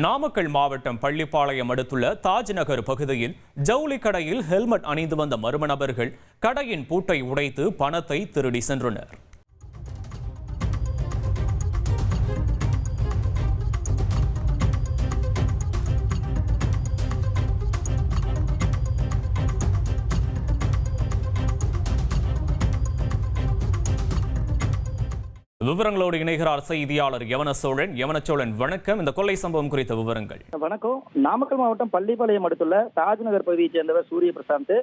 நாமக்கல் மாவட்டம் பள்ளிப்பாளையம் அடுத்துள்ள தாஜ் நகர் பகுதியில் ஜவுளி கடையில் ஹெல்மெட் அணிந்து வந்த மர்ம நபர்கள் கடையின் பூட்டை உடைத்து பணத்தை திருடி சென்றனர். விவரங்களோடு இணைகிறார் செய்தியாளர் யவனச்சோழன். வணக்கம். இந்த கொள்ளை சம்பவம் குறித்த விவரங்கள். வணக்கம். நாமக்கல் மாவட்டம் பள்ளிப்பாளையம் அடுத்துள்ள தாஜ் நகர் பகுதியைச் சேர்ந்தவர் சூரிய பிரசாந்த்.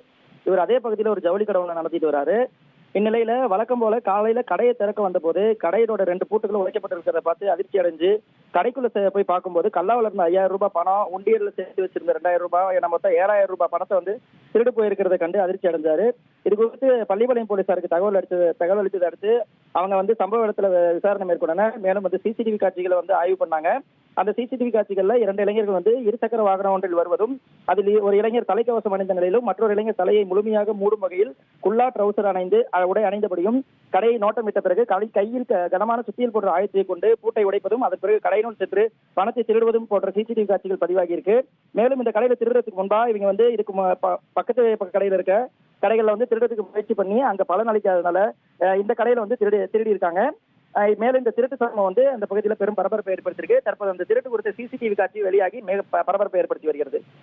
இவர் அதே பகுதியில் ஒரு ஜவுளி கடை நடத்திட்டு வராரு. இந்நிலையில வழக்கம் போல காலையில கடையை திறக்க வந்த போது கடையோட 2 பூட்டுகளும் உடைக்கப்பட்டிருக்கிறத பார்த்து அதிர்ச்சி அடைஞ்சு கடைக்குள்ள போய் பார்க்கும்போது கல்லாவில் இருந்த 5000 ரூபாய் பணம், உண்டியல்ல சேர்த்து வச்சிருந்த 2000 ரூபாய் என மொத்தம் 7000 ரூபாய் பணத்தை திருடு போயிருக்கிறத கண்டு அதிர்ச்சி அடைஞ்சாரு. இது குறித்து பள்ளிப்பாளையம் போலீசாருக்கு தகவல் அளித்ததை அடுத்து அவங்க சம்பவ இடத்துல விசாரணை மேற்கொண்டனர். மேலும் சிசிடிவி காட்சிகளை ஆய்வு பண்ணாங்க. அந்த சிசிடிவி காட்சிகள்ல 2 இளைஞர்கள் இருசக்கர வாகனம் ஒன்றில் வருவதும், அதில் ஒரு இளைஞர் தலைக்கவசம் அணிந்த நிலையிலும் மற்றொரு இளைஞர் தலையை முழுமையாக மூடும் வகையில் குல்லா ட்ரௌசர் உடை அணிந்தபடியும் கடையை நோட்டமிட்ட பிறகு கையில் கனமான சுத்தியல் போன்ற ஆயுதத்தை கொண்டு பூட்டை உடைப்பதும், அதன் பிறகு கடையினுள் சென்று பணத்தை திருடுவதும் போன்ற சிசிடிவி காட்சிகள் பதிவாகி இருக்கு. மேலும் இந்த கடையில திருடுறதுக்கு முன்பா இவங்க இதுக்கு பக்கத்து கடையில இருக்க கடைகள்ல திருடுறதுக்கு முயற்சி பண்ணி அங்க பலன் அளிக்காததுனால இந்த கடையில திருடி இருக்காங்க. மேலும் இந்த திருட்டு சம்பவம் அந்த பகுதியில் பெரும் பரபரப்பை ஏற்படுத்தியிருக்கு. தற்போது அந்த திருட்டு குறித்த சிசிடிவி காட்சி வெளியாகி பரபரப்பை ஏற்படுத்தி வருகிறது.